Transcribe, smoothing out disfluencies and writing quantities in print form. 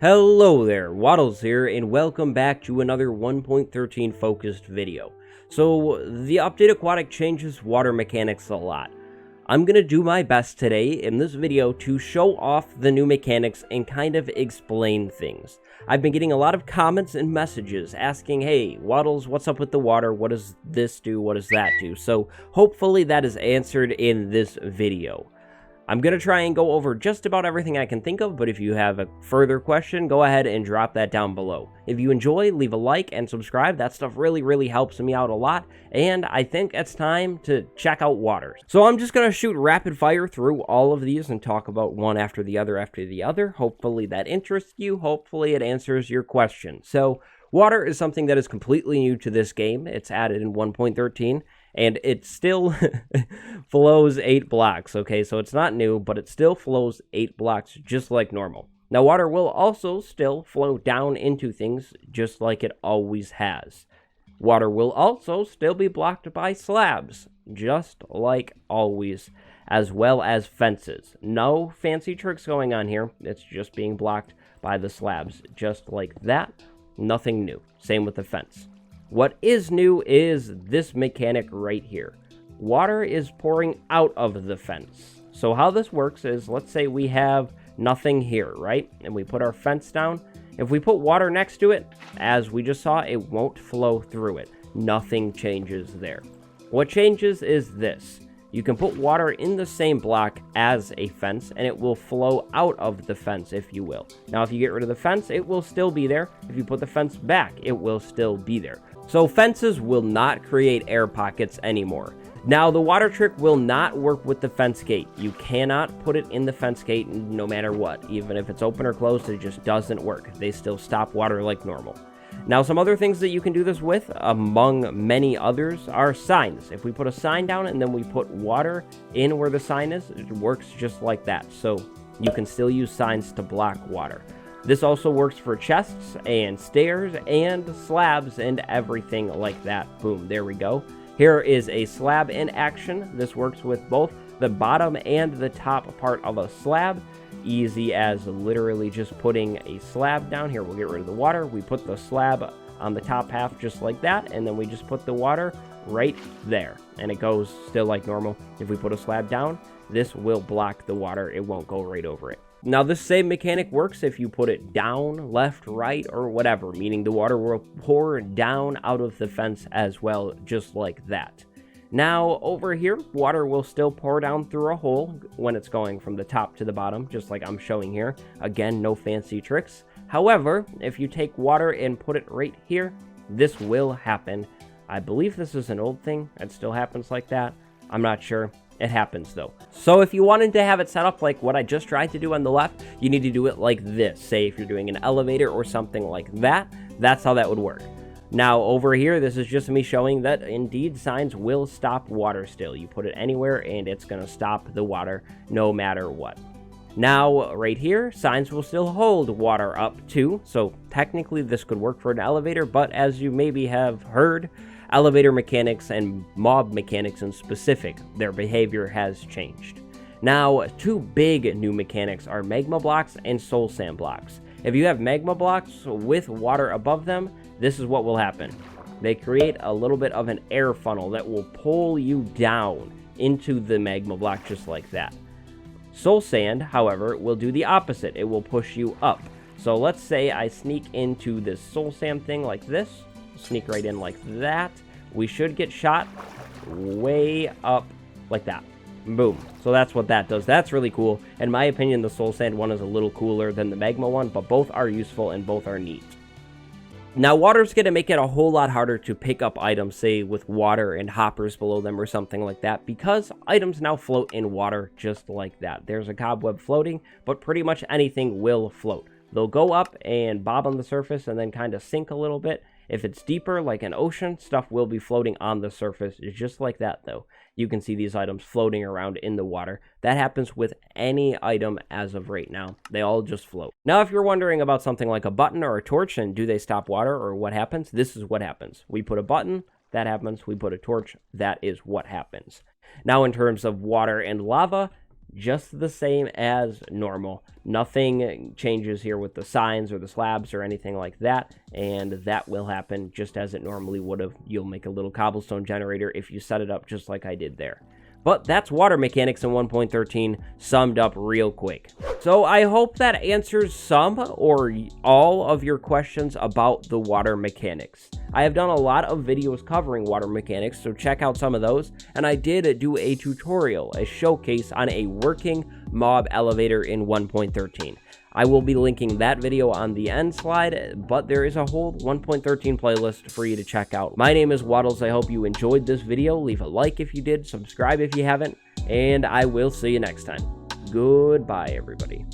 Hello there, Waddles here, and welcome back to another 1.13 focused video. So, the update aquatic changes water mechanics a lot. I'm going to do my best today in this video to show off the new mechanics and kind of explain things. I've been getting a lot of comments and messages asking, hey, Waddles, what's up with the water? What does this do? What does that do? So, hopefully that is answered in this video. I'm going to try and go over just about everything I can think of, but if you have a further question, go ahead and drop that down below. If you enjoy, leave a like and subscribe. That stuff really helps me out a lot, and I think it's time to check out water. So I'm just going to shoot rapid fire through all of these and talk about one after the other. Hopefully that interests you. Hopefully it answers your question. So water is something that is completely new to this game. It's added in 1.13. And it still flows 8 blocks, okay? So it's not new, but it still flows 8 blocks just like normal. Now, water will also still flow down into things just like it always has. Water will also still be blocked by slabs, just like always, as well as fences. No fancy tricks going on here. It's just being blocked by the slabs, just like that. Nothing new. Same with the fence. What is new is this mechanic right here. Water is pouring out of the fence. So how this works is, let's say we have nothing here, right? And we put our fence down. If we put water next to it, as we just saw, it won't flow through it. Nothing changes there. What changes is this. You can put water in the same block as a fence, and it will flow out of the fence, if you will. Now, if you get rid of the fence, it will still be there. If you put the fence back, it will still be there. So fences will not create air pockets anymore. Now, the water trick will not work with the fence gate. You cannot put it in the fence gate no matter what. Even if it's open or closed, it just doesn't work. They still stop water like normal. Now, some other things that you can do this with, among many others, are signs. If we put a sign down and then we put water in where the sign is, it works just like that. So you can still use signs to block water. This also works for chests and stairs and slabs and everything like that. Boom, there we go. Here is a slab in action. This works with both the bottom and the top part of a slab. Easy as literally just putting a slab down. Here, we'll get rid of the water. We put the slab on the top half just like that, and then we just put the water right there. And it goes still like normal. If we put a slab down, this will block the water. It won't go right over it. Now, this same mechanic works if you put it down, left, right, or whatever, meaning the water will pour down out of the fence as well, just like that. Now, over here, water will still pour down through a hole when it's going from the top to the bottom, just like I'm showing here. Again, no fancy tricks. However, if you take water and put it right here, this will happen. I believe this is an old thing. It still happens like that. I'm not sure. It happens though. So if you wanted to have it set up like what I just tried to do on the left, you need to do it like this. Say if you're doing an elevator or something like that, that's how that would work. Now over here, this is just me showing that indeed signs will stop water still. You put it anywhere and it's going to stop the water no matter what. Now right here, signs will still hold water up too. So technically this could work for an elevator, but as you maybe have heard, elevator mechanics and mob mechanics in specific, their behavior has changed. Now, two big new mechanics are magma blocks and soul sand blocks. If you have magma blocks with water above them, this is what will happen. They create a little bit of an air funnel that will pull you down into the magma block just like that. Soul sand, however, will do the opposite. It will push you up. So let's say I sneak into this soul sand thing like this. Sneak right in like that. We should get shot way up like that. Boom. So that's what that does. That's really cool. In my opinion, the soul sand one is a little cooler than the magma one, but both are useful and both are neat. Now, water's going to make it a whole lot harder to pick up items, say with water and hoppers below them or something like that, because items now float in water just like that. There's a cobweb floating, but pretty much anything will float. They'll go up and bob on the surface and then kind of sink a little bit. If it's deeper, like an ocean, stuff will be floating on the surface. It's just like that, though. You can see these items floating around in the water. That happens with any item as of right now. They all just float. Now, if you're wondering about something like a button or a torch and do they stop water or what happens, this is what happens. We put a button, that happens. We put a torch, that is what happens. Now, in terms of water and lava, just the same as normal. Nothing changes here with the signs or the slabs or anything like that, and that will happen just as it normally would have. You'll make a little cobblestone generator if you set it up just like I did there. But that's water mechanics in 1.13 summed up real quick. So I hope that answers some or all of your questions about the water mechanics. I have done a lot of videos covering water mechanics, so check out some of those. And I did do a tutorial, a showcase on a working mob elevator in 1.13. I will be linking that video on the end slide, but there is a whole 1.13 playlist for you to check out. My name is Waddles. I hope you enjoyed this video. Leave a like if you did, subscribe if you haven't, and I will see you next time. Goodbye, everybody.